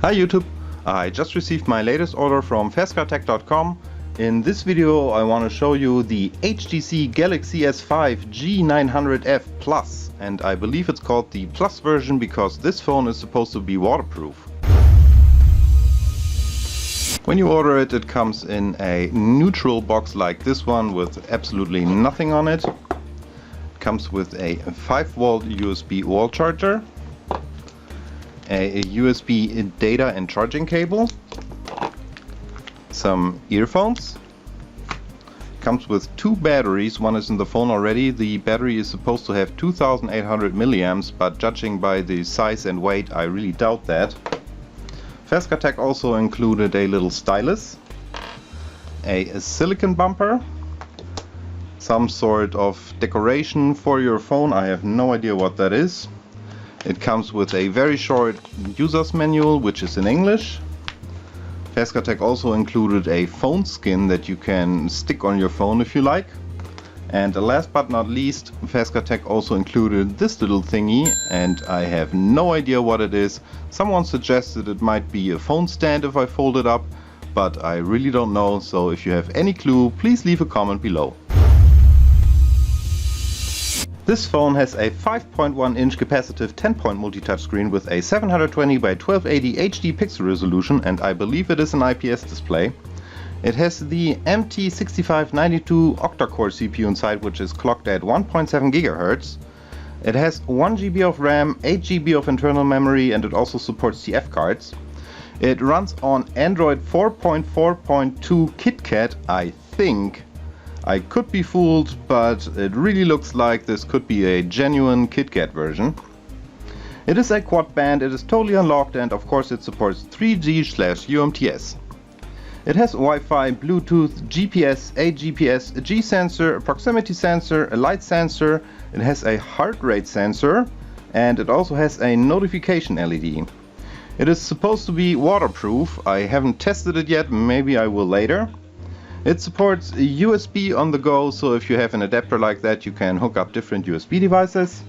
Hi YouTube! I just received my latest order from Fastcardtech.com. In this video I want to show you the HTC Galaxy S5 G900F Plus, and I believe it's called the Plus version because this phone is supposed to be waterproof. When you order it, it comes in a neutral box like this one with absolutely nothing on it. It comes with a 5-volt USB wall charger, a USB data and charging cable, some earphones. Comes with 2 batteries, one is in the phone already. The battery is supposed to have 2800 milliamps, but judging by the size and weight I really doubt that. Fastcardtech also included a little stylus, a silicone bumper, some sort of decoration for your phone. I have no idea what that is. It comes with a very short user's manual, which is in English. Fastcardtech also included a phone skin that you can stick on your phone if you like. And last but not least, Fastcardtech also included this little thingy, and I have no idea what it is. Someone suggested it might be a phone stand if I fold it up, but I really don't know, so if you have any clue, please leave a comment below. This phone has a 5.1 inch capacitive 10-point multi-touch screen with a 720 by 1280 HD pixel resolution, and I believe it is an IPS display. It has the MT6592 octa-core CPU inside, which is clocked at 1.7 GHz. It has 1 GB of RAM, 8 GB of internal memory, and it also supports TF cards. It runs on Android 4.4.2 KitKat, I think. I could be fooled, but it really looks like this could be a genuine KitKat version. It is a Quadband, it is totally unlocked, and of course it supports 3G/UMTS. It has Wi-Fi, Bluetooth, GPS, a GPS, a G sensor, a proximity sensor, a light sensor. It has a heart rate sensor, and it also has a notification LED. It is supposed to be waterproof. I haven't tested it yet, maybe I will later. It supports USB on the go, so if you have an adapter like that you can hook up different USB devices.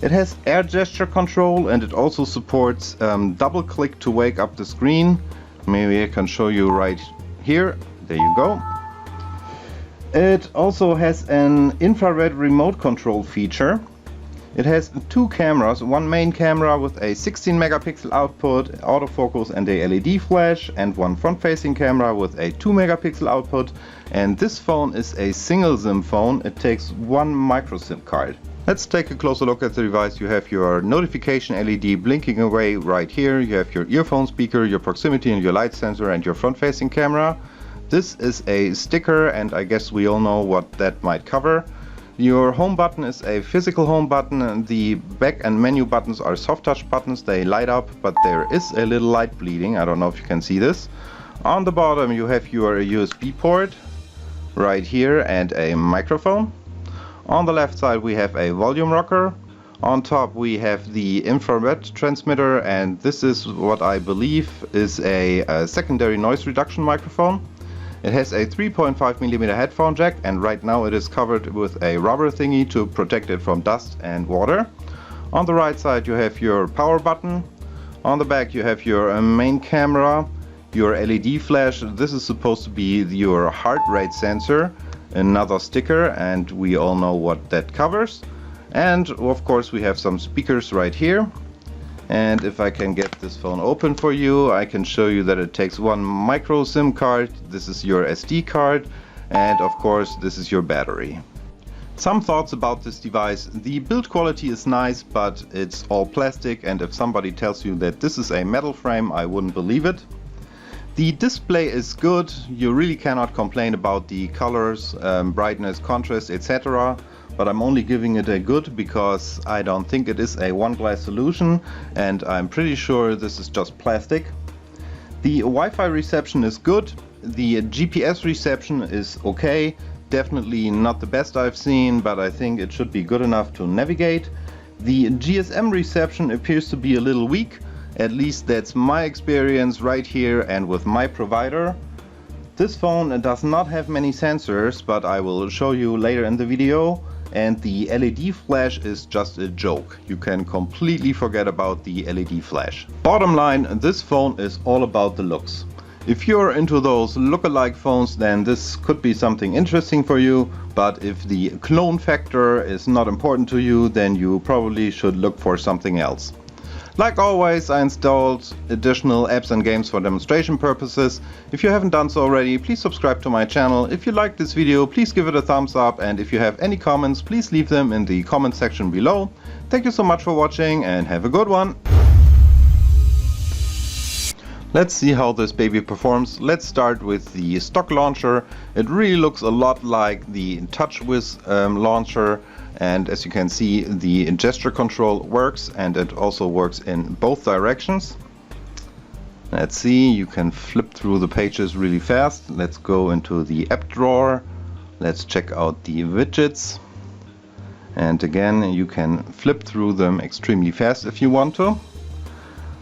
It has air gesture control, and it also supports double click to wake up the screen. Maybe I can show you right here. There you go. It also has an infrared remote control feature. It has 2 cameras, one main camera with a 16 megapixel output, autofocus and a LED flash, and one front-facing camera with a 2 megapixel output. And this phone is a single SIM phone. It takes 1 micro SIM card. Let's take a closer look at the device. You have your notification LED blinking away right here. You have your earphone speaker, your proximity and your light sensor, and your front-facing camera. This is a sticker, and I guess we all know what that might cover. Your home button is a physical home button, and the back and menu buttons are soft touch buttons. They light up, but there is a little light bleeding. I don't know if you can see this. On the bottom you have your USB port right here and a microphone. On the left side we have a volume rocker. On top we have the infrared transmitter, and this is what I believe is a secondary noise reduction microphone. It has a 3.5mm headphone jack, and right now it is covered with a rubber thingy to protect it from dust and water. On the right side you have your power button. On the back you have your main camera, your LED flash. This is supposed to be your heart rate sensor. Another sticker, and we all know what that covers. And of course we have some speakers right here. And if I can get this phone open for you, I can show you that it takes 1 micro SIM card. This is your SD card, and of course this is your battery. Some thoughts about this device. The build quality is nice, but it's all plastic, and if somebody tells you that this is a metal frame, I wouldn't believe it. The display is good. You really cannot complain about the colors, brightness, contrast, etc. But I'm only giving it a good because I don't think it is a one-glass solution, and I'm pretty sure this is just plastic. The Wi-Fi reception is good. The GPS reception is okay. Definitely not the best I've seen, but I think it should be good enough to navigate. The GSM reception appears to be a little weak. At least that's my experience right here and with my provider. This phone does not have many sensors, but I will show you later in the video. and the LED flash is just a joke. You can completely forget about the LED flash. Bottom line, this phone is all about the looks. If you're into those look-alike phones, then this could be something interesting for you, but if the clone factor is not important to you, then you probably should look for something else. Like always, I installed additional apps and games for demonstration purposes. If you haven't done so already, please subscribe to my channel. If you liked this video, please give it a thumbs up, and if you have any comments, please leave them in the comment section below. Thank you so much for watching and have a good one. Let's see how this baby performs. Let's start with the stock launcher. It really looks a lot like the TouchWiz launcher. And as you can see, the gesture control works, and it also works in both directions. Let's see, you can flip through the pages really fast. Let's go into the app drawer. Let's check out the widgets. And again, you can flip through them extremely fast if you want to.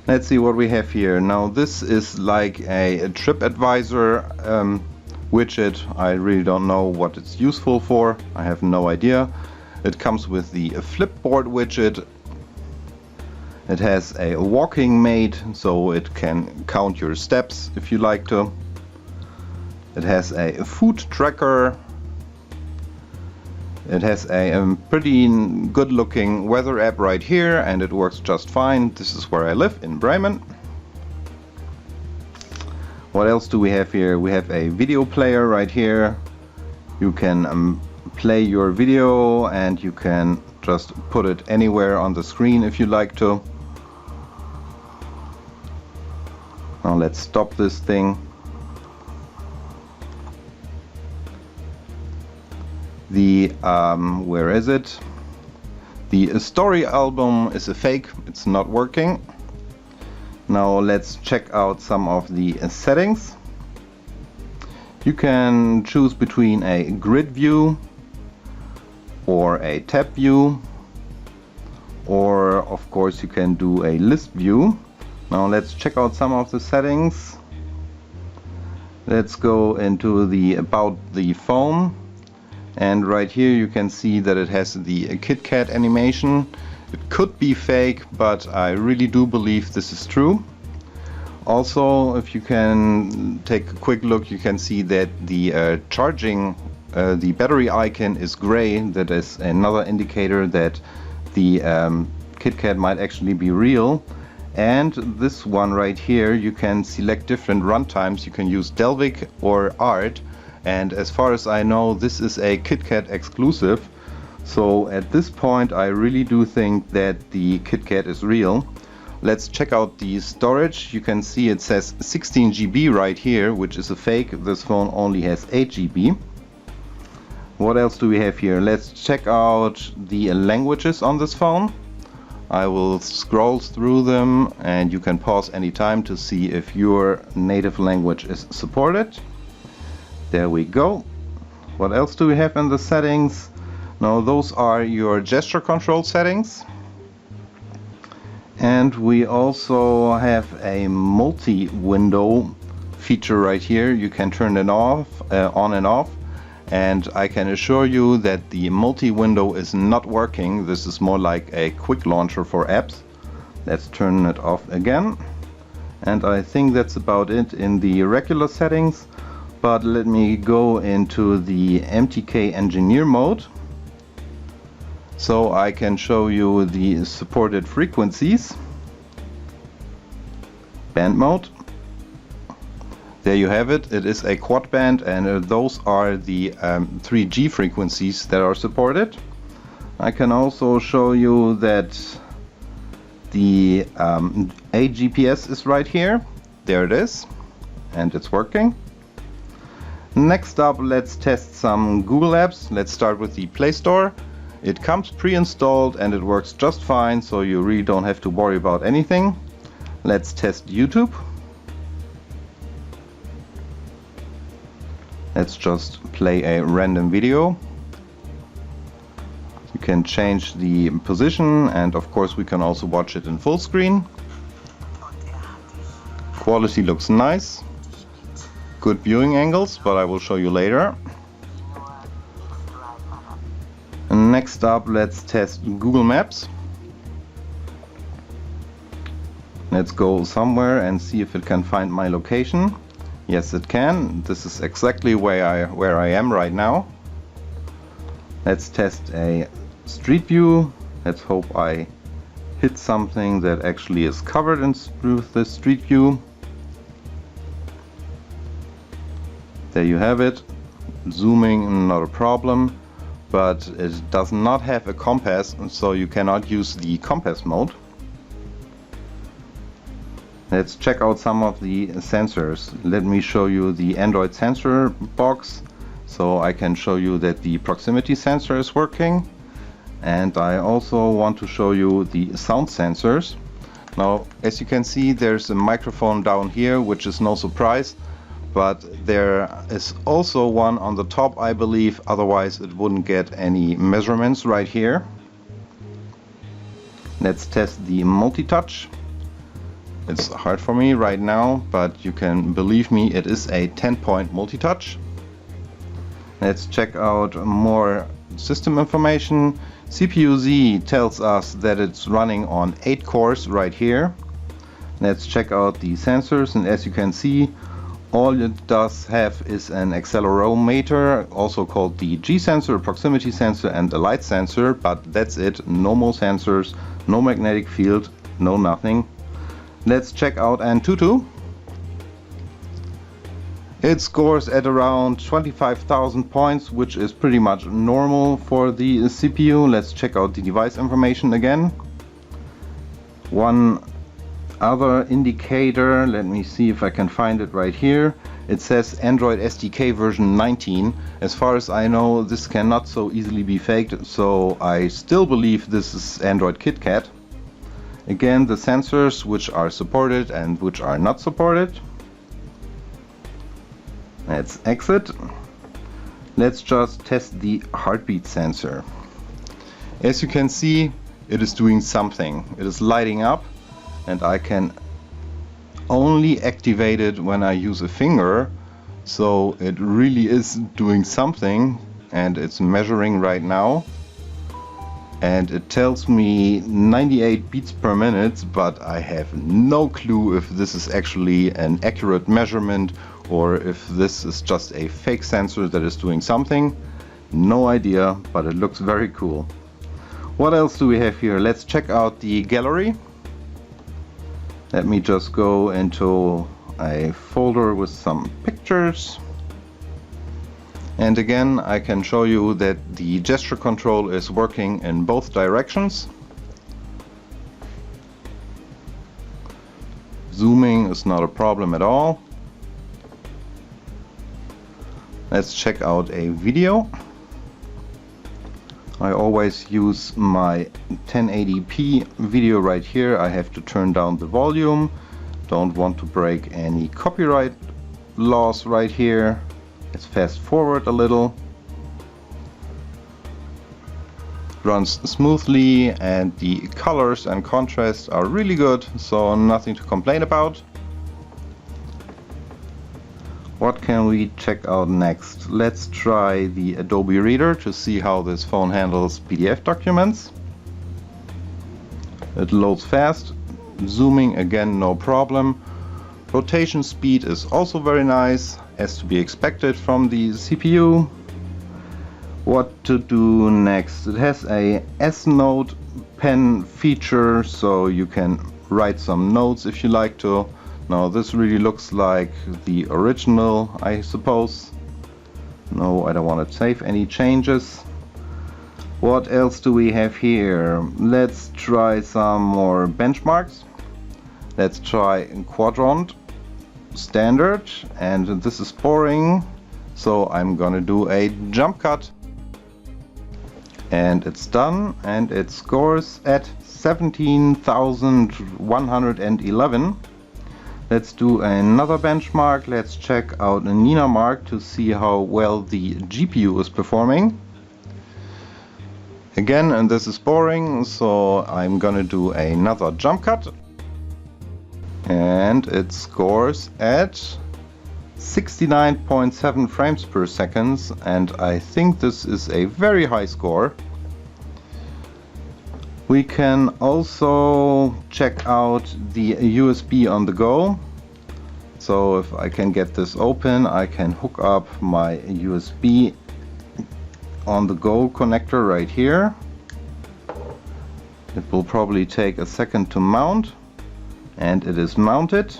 Let's see what we have here. Now this is like a TripAdvisor widget. I really don't know what it's useful for. I have no idea. It comes with the Flipboard widget. It has a walking mate, so it can count your steps if you like to. It has a food tracker. It has a pretty good looking weather app right here, and it works just fine. This is where I live, in Bremen. What else do we have here? We have a video player right here. You can play your video, and you can just put it anywhere on the screen if you like to. Now let's stop this thing. The where is it? The story album is a fake, it's not working. Now let's check out some of the settings. You can choose between a grid view or a tab view, or of course you can do a list view. Now let's check out some of the settings. Let's go into the about the phone, and right here you can see that it has the KitKat animation. It could be fake, but I really do believe this is true. Also, if you can take a quick look, you can see that the charging the battery icon is gray. That is another indicator that the KitKat might actually be real. And this one right here, you can select different runtimes. You can use Delvic or ART, and as far as I know, this is a KitKat exclusive. So at this point I really do think that the KitKat is real. Let's check out the storage. You can see it says 16 GB right here, which is a fake. This phone only has 8 GB. What else do we have here? Let's check out the languages on this phone. I will scroll through them, and you can pause anytime to see if your native language is supported. There we go. What else do we have in the settings? Now those are your gesture control settings. And we also have a multi-window feature right here. You can turn it off, on and off. And I can assure you that the multi-window is not working. This is more like a quick launcher for apps. Let's turn it off again. And I think that's about it in the regular settings. But let me go into the MTK engineer mode, so I can show you the supported frequencies. Band mode. There you have it. It is a quad band, and those are the 3G frequencies that are supported. I can also show you that the AGPS is right here. There it is, and it's working. Next up, let's test some Google apps. Let's start with the Play Store. It comes pre-installed and it works just fine, so you really don't have to worry about anything. Let's test YouTube. Let's just play a random video. You can change the position, and of course we can also watch it in full screen. Quality looks nice. Good viewing angles, but I will show you later. And Next up, let's test Google Maps. Let's go somewhere and see if it can find my location. Yes, it can. This is exactly where I am right now. Let's test a street view. Let's hope I hit something that actually is covered with the street view. There you have it. Zooming, not a problem, but it does not have a compass, so you cannot use the compass mode. Let's check out some of the sensors. Let me show you the Android sensor box, so I can show you that the proximity sensor is working. And I also want to show you the sound sensors. Now, as you can see, there's a microphone down here, which is no surprise, but there is also one on the top, I believe, otherwise it wouldn't get any measurements right here. Let's test the multi-touch. It's hard for me right now, but you can believe me, it is a 10-point multi-touch. Let's check out more system information. CPU-Z tells us that it's running on 8 cores right here. Let's check out the sensors, and as you can see, all it does have is an accelerometer, also called the G sensor, proximity sensor, and a light sensor, but that's it. No more sensors, no magnetic field, no nothing. Let's check out Antutu. It scores at around 25,000 points, which is pretty much normal for the CPU. Let's check out the device information again. One other indicator, let me see if I can find it right here. It says Android SDK version 19. As far as I know, this cannot so easily be faked, so I still believe this is Android KitKat. Again, the sensors which are supported and which are not supported. Let's exit. Let's just test the heartbeat sensor. As you can see, it is doing something. It is lighting up, and I can only activate it when I use a finger, so it really is doing something, and it's measuring right now. And it tells me 98 beats per minute, but I have no clue if this is actually an accurate measurement or if this is just a fake sensor that is doing something. No idea, but it looks very cool. What else do we have here? Let's check out the gallery. Let me just go into a folder with some pictures. And again, I can show you that the gesture control is working in both directions. Zooming is not a problem at all. Let's check out a video. I always use my 1080p video right here. I have to turn down the volume. Don't want to break any copyright laws right here. Let's fast forward a little. Runs smoothly, and the colors and contrast are really good, so nothing to complain about. What can we check out next? Let's try the Adobe Reader to see how this phone handles PDF documents. It loads fast. Zooming again, no problem. Rotation speed is also very nice, as to be expected from the CPU. What to do next? It has a S-Note pen feature, so you can write some notes if you like to. Now this really looks like the original, I suppose. No, I don't want to save any changes. What else do we have here? Let's try some more benchmarks. Let's try Quadrant Standard, and this is boring, so I'm gonna do a jump cut. And it's done, and it scores at 17,111. Let's do another benchmark. Let's check out a Nina Mark to see how well the GPU is performing. Again, and this is boring, so I'm gonna do another jump cut. And it scores at 69.7 frames per second, and I think this is a very high score. We can also check out the USB on the go. So if I can get this open, I can hook up my USB on the go connector right here. It will probably take a second to mount, and it is mounted.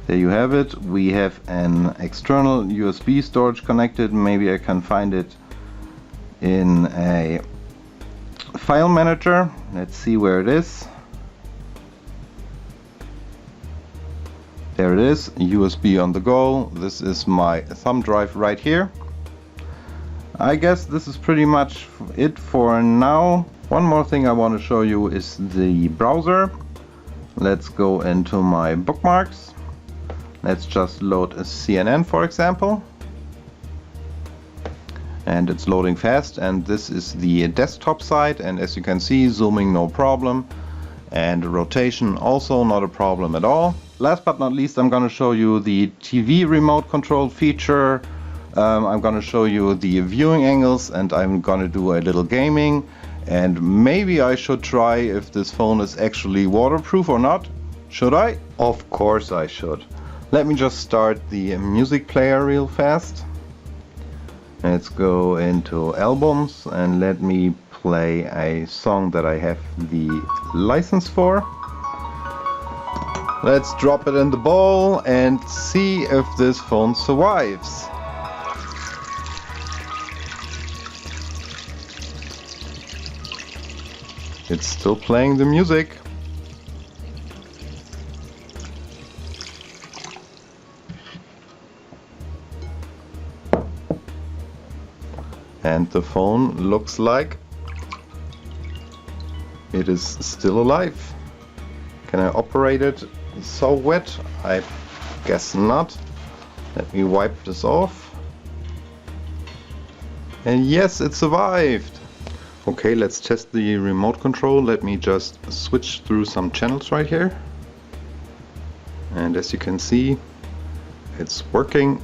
There you have it. We have an external USB storage connected. Maybe I can find it in a file manager. Let's see where it is. There it is, USB on the go. This is my thumb drive right here. I guess this is pretty much it for now. One more thing I want to show you is the browser. Let's go into my bookmarks. Let's just load a CNN, for example. And it's loading fast, and this is the desktop side, and as you can see, zooming no problem, and rotation also not a problem at all. Last but not least, I'm going to show you the TV remote control feature. I'm going to show you the viewing angles, and I'm going to do a little gaming, and maybe I should try if this phone is actually waterproof or not. Should I? Of course I should. Let me just start the music player real fast. Let's go into albums and let me play a song that I have the license for. Let's drop it in the bowl and see if this phone survives. It's still playing the music. And the phone looks like it is still alive. Can I operate it so wet? I guess not. Let me wipe this off. And yes, it survived. Okay, let's test the remote control. Let me just switch through some channels right here. And as you can see, it's working